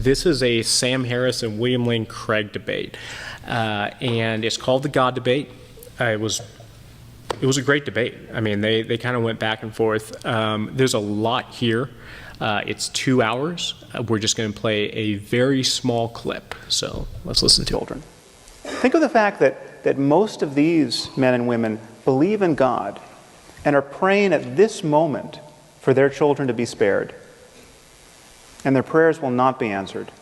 This is a Sam Harris and William Lane Craig debate, and it's called the God debate. It was a great debate. I mean, they kind of went back and forth. There's a lot here. It's 2 hours. We're just going to play a very small clip. So let's listen to children. Think of the fact that most of these men and women believe in God and are praying at this moment for their children to be spared. And their prayers will not be answered.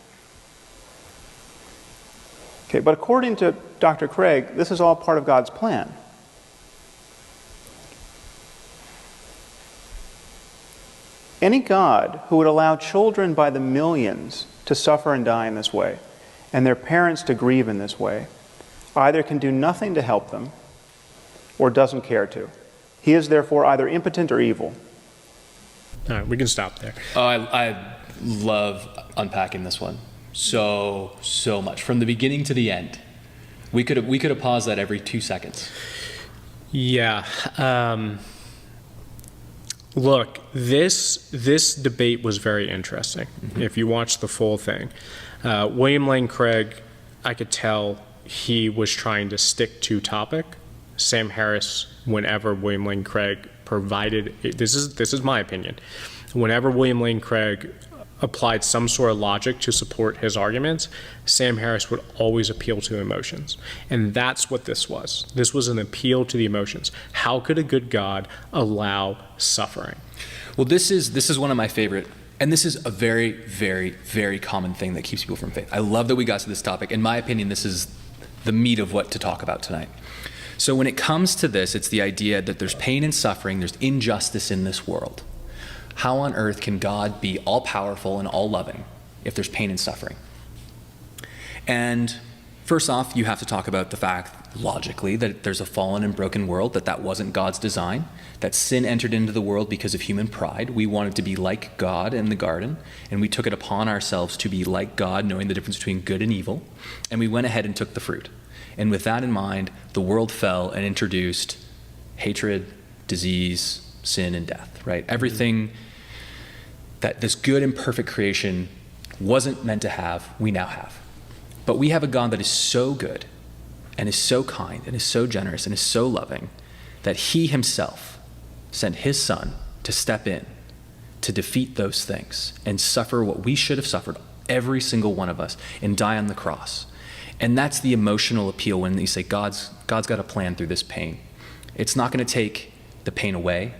Okay, but according to Dr. Craig, this is all part of God's plan. Any God who would allow children by the millions to suffer and die in this way, and their parents to grieve in this way, either can do nothing to help them or doesn't care to. He is therefore either impotent or evil. All right, we can stop there. Oh, I love unpacking this one so much from the beginning to the end. We could have paused that every 2 seconds. Yeah. Look, this debate was very interesting. Mm-hmm. If you watch the full thing, William Lane Craig, I could tell he was trying to stick to topic. Sam Harris, whenever William Lane Craig provided, this is my opinion, whenever William Lane Craig applied some sort of logic to support his arguments, Sam Harris would always appeal to emotions. And that's what this was. This was an appeal to the emotions. How could a good God allow suffering? Well, this is one of my favorite, and this is a very, very, very common thing that keeps people from faith. I love that we got to this topic. In my opinion, this is the meat of what to talk about tonight. So when it comes to this, it's the idea that there's pain and suffering, there's injustice in this world. How on earth can God be all-powerful and all-loving if there's pain and suffering? And first off, you have to talk about the fact, logically, that there's a fallen and broken world, that wasn't God's design, that sin entered into the world because of human pride. We wanted to be like God in the garden, and we took it upon ourselves to be like God, knowing the difference between good and evil, and we went ahead and took the fruit. And with that in mind, the world fell and introduced hatred, disease, sin, and death, right? Everything that this good and perfect creation wasn't meant to have, we now have. But we have a God that is so good and is so kind and is so generous and is so loving that he himself sent his son to step in to defeat those things and suffer what we should have suffered, every single one of us, and die on the cross. And that's the emotional appeal when you say God's got a plan through this pain. It's not going to take the pain away,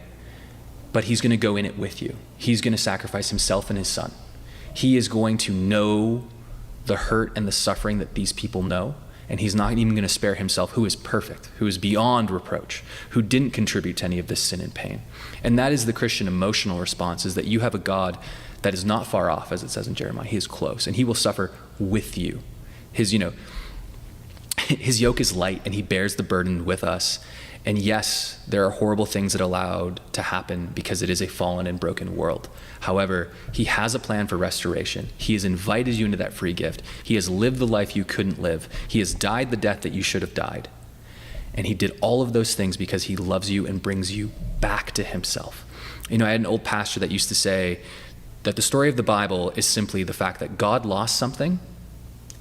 but he's going to go in it with you. He's going to sacrifice himself and his son. He is going to know the hurt and the suffering that these people know, and he's not even going to spare himself, who is perfect, who is beyond reproach, who didn't contribute to any of this sin and pain. And that is the Christian emotional response, is that you have a God that is not far off, as it says in Jeremiah. He is close, and he will suffer with you. His yoke is light, and he bears the burden with us. And yes, there are horrible things that are allowed to happen because it is a fallen and broken world. However, he has a plan for restoration. He has invited you into that free gift. He has lived the life you couldn't live. He has died the death that you should have died. And he did all of those things because he loves you and brings you back to himself. I had an old pastor that used to say that the story of the Bible is simply the fact that God lost something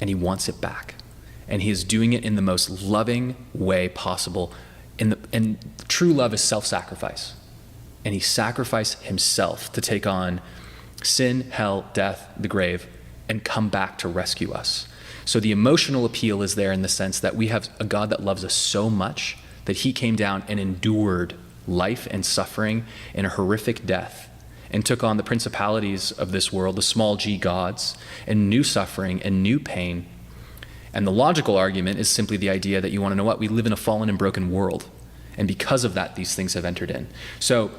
and he wants it back. And he is doing it in the most loving way possible. And true love is self-sacrifice. And he sacrificed himself to take on sin, hell, death, the grave, and come back to rescue us. So the emotional appeal is there in the sense that we have a God that loves us so much that he came down and endured life and suffering and a horrific death and took on the principalities of this world, the small g gods, and new suffering and new pain. And the logical argument is simply the idea that you want to know what? We live in a fallen and broken world. And because of that, these things have entered in. So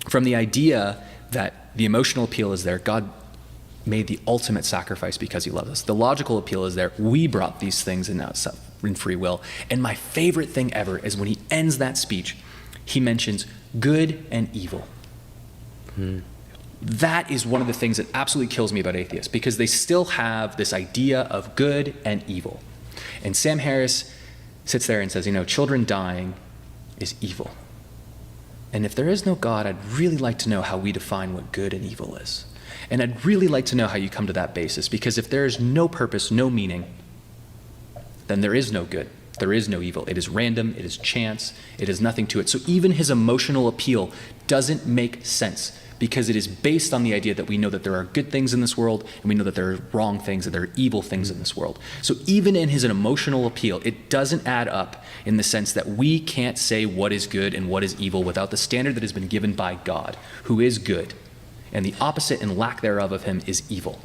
from the idea that the emotional appeal is there, God made the ultimate sacrifice because he loves us. The logical appeal is there. We brought these things in free will. And my favorite thing ever is when he ends that speech, he mentions good and evil. That is one of the things that absolutely kills me about atheists, because they still have this idea of good and evil. And Sam Harris sits there and says, children dying is evil. And if there is no God, I'd really like to know how we define what good and evil is. And I'd really like to know how you come to that basis, because if there is no purpose, no meaning, then there is no good. There is no evil. It is random. It is chance. It is nothing to it. So even his emotional appeal doesn't make sense, because it is based on the idea that we know that there are good things in this world, and we know that there are wrong things, that there are evil things in this world. So even in his emotional appeal, it doesn't add up in the sense that we can't say what is good and what is evil without the standard that has been given by God, who is good, and the opposite and lack thereof of him is evil.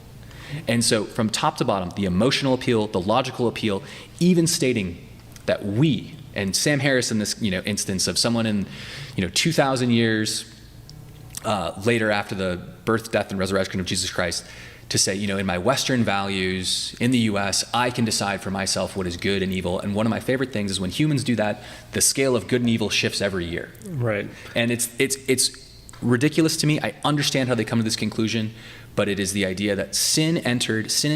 And so from top to bottom, the emotional appeal, the logical appeal, even stating that we, and Sam Harris in this instance of someone in 2,000 years later after the birth, death, and resurrection of Jesus Christ, to say, in my Western values in the U.S., I can decide for myself what is good and evil. And one of my favorite things is when humans do that, the scale of good and evil shifts every year. Right. And it's ridiculous to me. I understand how they come to this conclusion, but it is the idea that sin and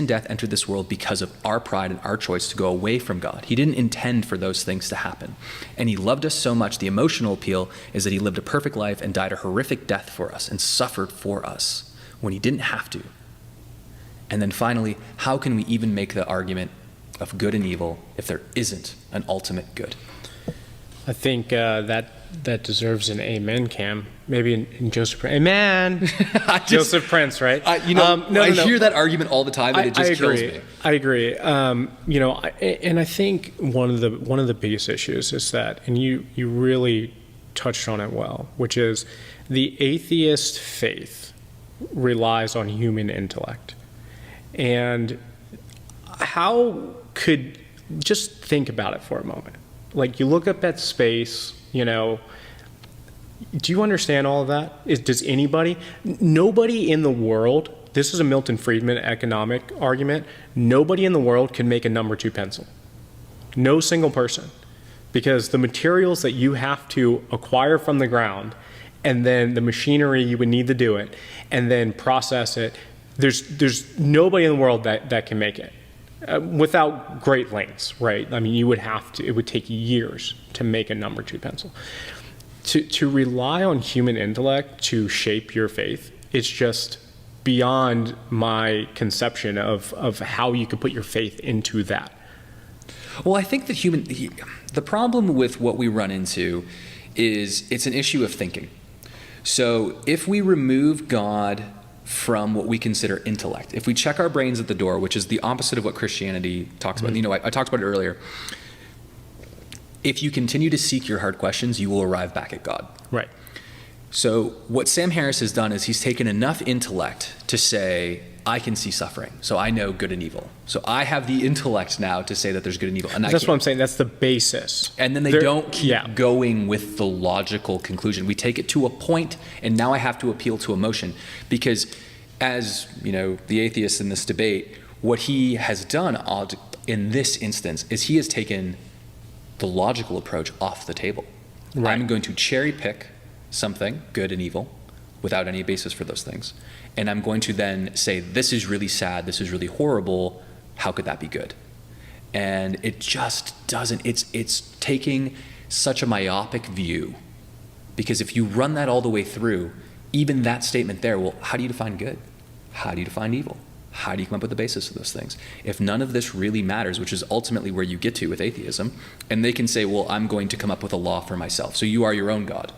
death entered this world because of our pride and our choice to go away from God. He didn't intend for those things to happen. And he loved us so much. The emotional appeal is that he lived a perfect life and died a horrific death for us and suffered for us when he didn't have to. And then finally, how can we even make the argument of good and evil if there isn't an ultimate good? I think that deserves an amen, Cam. Maybe in Joseph Prince. Amen. Joseph Prince, right? I hear that argument all the time, and it just kills me. I agree. And I think one of the biggest issues is that, and you really touched on it well, which is the atheist faith relies on human intellect. And just think about it for a moment. Like, you look up at space, do you understand all of that? Does anybody? Nobody in the world, this is a Milton Friedman economic argument, nobody in the world can make a number 2 pencil. No single person. Because the materials that you have to acquire from the ground, and then the machinery you would need to do it, and then process it, there's nobody in the world that can make it. Without great lengths, right? I mean, it would take years to make a number 2 pencil. To rely on human intellect to shape your faith, it's just beyond my conception of how you could put your faith into that. Well, I think that the problem with what we run into is it's an issue of thinking. So if we remove God from what we consider intellect, if we check our brains at the door, which is the opposite of what Christianity talks about. I talked about it earlier. If you continue to seek your hard questions, you will arrive back at God. Right. So what Sam Harris has done is he's taken enough intellect to say, I can see suffering, so I know good and evil. So I have the intellect now to say that there's good and evil. And that's what I'm saying. That's the basis. And then they don't keep going with the logical conclusion. We take it to a point, and now I have to appeal to emotion. Because as the atheist in this debate, what he has done in this instance is he has taken the logical approach off the table. Right. I'm going to cherry pick something, good and evil, without any basis for those things. And I'm going to then say, this is really sad, this is really horrible, how could that be good? And it just doesn't, it's taking such a myopic view, because if you run that all the way through, even that statement there, well, how do you define good? How do you define evil? How do you come up with the basis of those things? If none of this really matters, which is ultimately where you get to with atheism, and they can say, well, I'm going to come up with a law for myself, so you are your own God.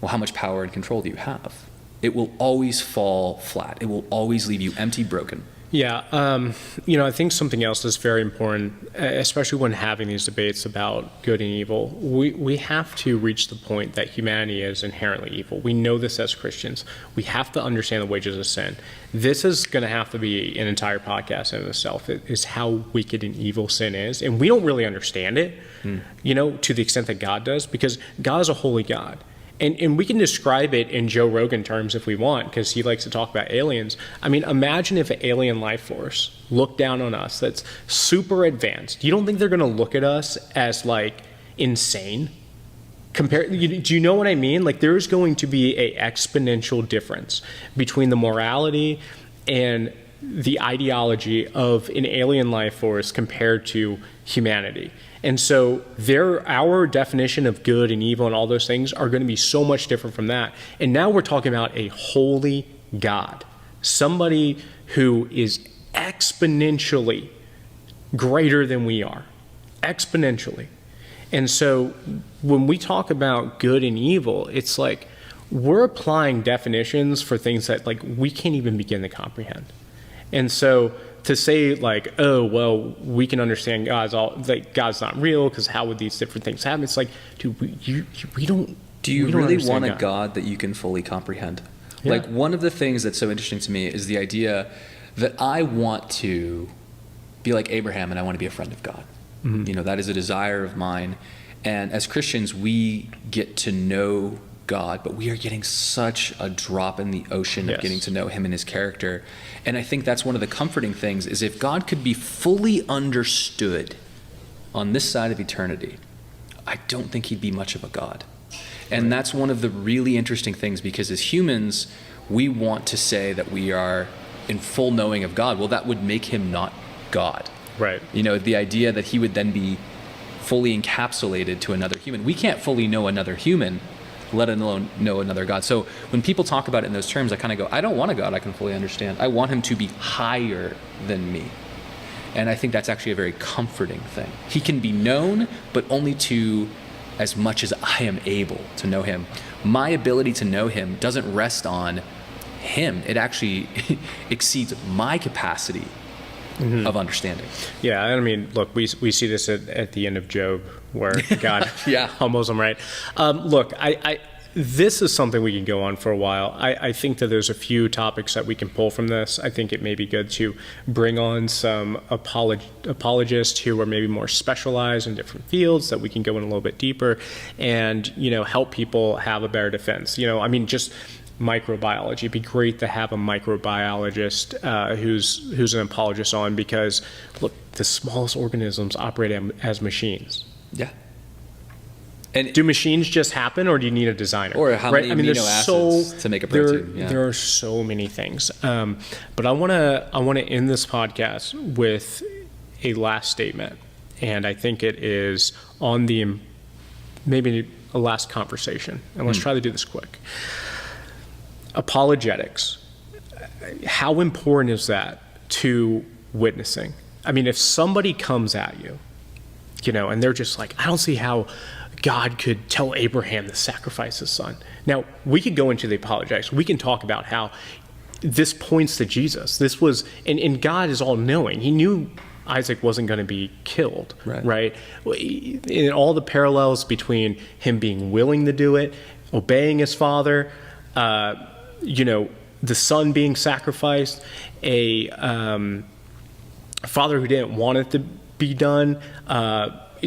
Well, how much power and control do you have? It will always fall flat. It will always leave you empty, broken. Yeah. I think something else that's very important, especially when having these debates about good and evil, we have to reach the point that humanity is inherently evil. We know this as Christians. We have to understand the wages of sin. This is going to have to be an entire podcast in itself. It is how wicked and evil sin is. And we don't really understand it, to the extent that God does, because God is a holy God. And we can describe it in Joe Rogan terms if we want, because he likes to talk about aliens. I mean, imagine if an alien life force looked down on us that's super advanced. You don't think they're going to look at us as, like, insane? Do you know what I mean? Like, there's going to be an exponential difference between the morality and the ideology of an alien life force compared to humanity. And so our definition of good and evil and all those things are going to be so much different from that. And now we're talking about a holy God somebody who is exponentially greater than we are, exponentially. And so when we talk about good and evil, it's like we're applying definitions for things that like we can't even begin to comprehend. And so to say like, oh, well, we can understand God's not real because how would these different things happen? It's like, dude, we don't. Do you really understand want a God that you can fully comprehend? Yeah. Like, one of the things that's so interesting to me is the idea that I want to be like Abraham and I want to be a friend of God. Mm-hmm. You know, that is a desire of mine. And as Christians, we get to know God, but we are getting such a drop in the ocean Yes. of getting to know him and his character. And I think that's one of the comforting things is if God could be fully understood on this side of eternity, I don't think he'd be much of a God. And that's one of the really interesting things, because as humans, we want to say that we are in full knowing of God. Well, that would make him not God. Right. You know, the idea that he would then be fully encapsulated to another human. We can't fully know another human, let alone know another God. So when people talk about it in those terms, I kind of go, I don't want a God I can fully understand. I want him to be higher than me. And I think that's actually a very comforting thing. He can be known, but only to as much as I am able to know him. My ability to know him doesn't rest on him. It actually exceeds my capacity of understanding. Yeah, I mean, look, we see this at the end of Job, where God Yeah. humbles him, right? Look, this is something we can go on for a while. I think that there's a few topics that we can pull from this. I think it may be good to bring on some apologists who are maybe more specialized in different fields that we can go in a little bit deeper and, you know, help people have a better defense. You know, I mean, just microbiology. It'd be great to have a microbiologist who's an apologist on, because look, the smallest organisms operate as machines. Yeah. And Do machines just happen, or do you need a designer? Or how many amino there's acids to make a protein? Yeah. There are so many things. But I want to end this podcast with a last statement, and I think it is on the maybe a last conversation. And let's try to do this quick. Apologetics. How important is that to witnessing? I mean, if somebody comes at you, you know, and they're just like, I don't see how God could tell Abraham to sacrifice his son. Now, we could go into the apologetics. We can talk about how this points to Jesus. This was, and God is all knowing. He knew Isaac wasn't going to be killed, right? In all the parallels between him being willing to do it, obeying his father, you know, the son being sacrificed, a father who didn't want it to be done,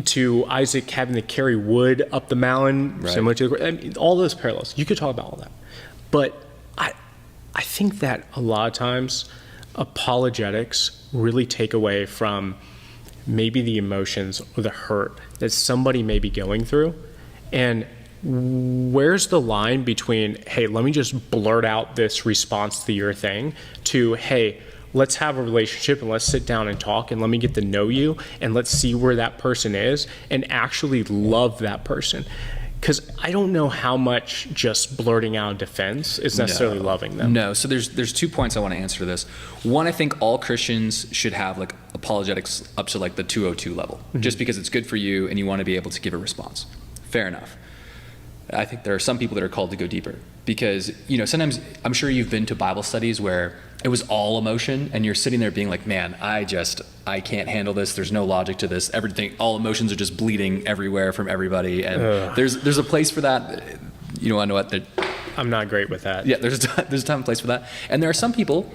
to Isaac having to carry wood up the mountain, similar to I mean, all those parallels. You could talk about all that. But I think that a lot of times apologetics really take away from maybe the emotions or the hurt that somebody may be going through. And where's the line between, hey, let me just blurt out this response to your thing, to, hey, let's have a relationship and let's sit down and talk and let me get to know you and let's see where that person is and actually love that person. Because I don't know how much just blurting out a defense is necessarily loving them. No. So there's 2 points I want to answer to this. One, I think all Christians should have like apologetics up to like the 202 level, just because it's good for you and you want to be able to give a response. Fair enough. I think there are some people that are called to go deeper, because, you know, sometimes I'm sure you've been to Bible studies where it was all emotion and you're sitting there being like, man, I can't handle this. There's no logic to this. Everything, all emotions are just bleeding everywhere from everybody. And there's a place for that. You know what? I'm not great with that. Yeah, there's a time and place for that. And there are some people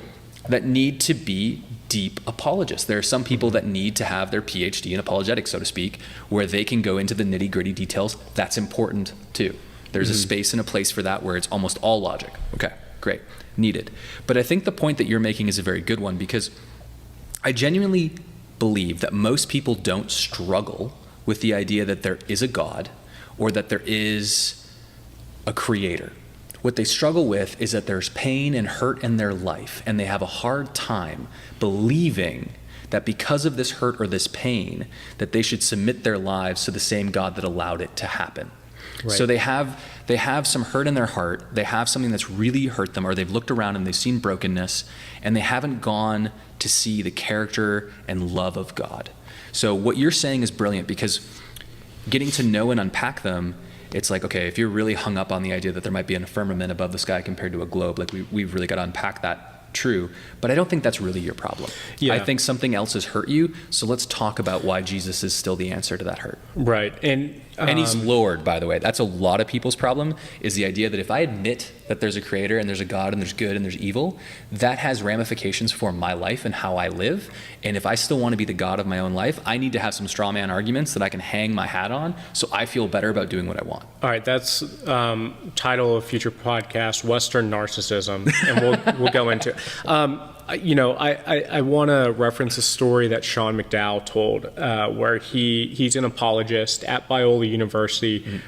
that need to be deep apologists. There are some people that need to have their PhD in apologetics, so to speak, where they can go into the nitty-gritty details. That's important too. There's a space and a place for that where it's almost all logic. Okay, great, needed. But I think the point that you're making is a very good one, because I genuinely believe that most people don't struggle with the idea that there is a God or that there is a creator. What they struggle with is that there's pain and hurt in their life, and they have a hard time believing that because of this hurt or this pain, that they should submit their lives to the same God that allowed it to happen. So they have some hurt in their heart. They have something that's really hurt them, or they've looked around and they've seen brokenness, and they haven't gone to see the character and love of God. So what you're saying is brilliant, because getting to know and unpack them, it's like, okay, if you're really hung up on the idea that there might be a firmament above the sky compared to a globe, like we've really got to unpack that. True, but I don't think that's really your problem. Yeah. I think something else has hurt you, so let's talk about why Jesus is still the answer to that hurt. Right. And he's Lord, by the way. That's a lot of people's problem, is the idea that if I admit that there's a creator and there's a God and there's good and there's evil, that has ramifications for my life and how I live. And if I still want to be the God of my own life, I need to have some straw man arguments that I can hang my hat on so I feel better about doing what I want. All right, that's title of future podcast, Western Narcissism, and we'll go into it. I want to reference a story that Sean McDowell told, where he's an apologist at Biola University,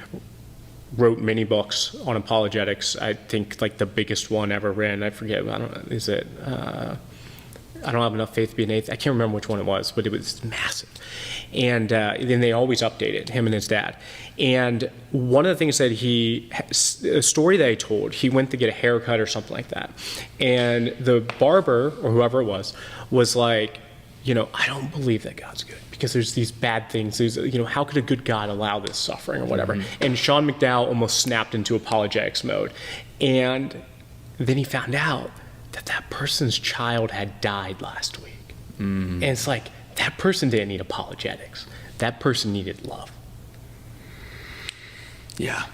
wrote many books on apologetics. I think like the biggest one ever written, I forget, I don't know, is it, I don't have enough faith to be an atheist. I can't remember which one it was, but it was massive. And then they always update it, him and his dad. And one of the things that a story that he told, he went to get a haircut or something like that. And the barber, or whoever it was like, I don't believe that God's good because there's these bad things. There's, how could a good God allow this suffering or whatever? Mm-hmm. And Sean McDowell almost snapped into apologetics mode. And then he found out that person's child had died last week. Mm. And it's like, that person didn't need apologetics. That person needed love. Yeah.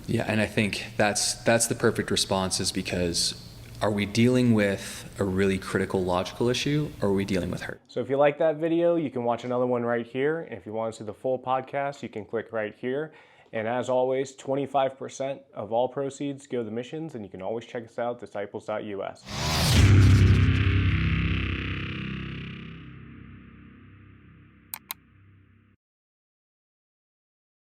And I think that's the perfect response, is because are we dealing with a really critical logical issue, or are we dealing with hurt? So if you like that video, you can watch another one right here. And if you want to see the full podcast, you can click right here. And as always, 25% of all proceeds go to missions, and you can always check us out, disciples.us.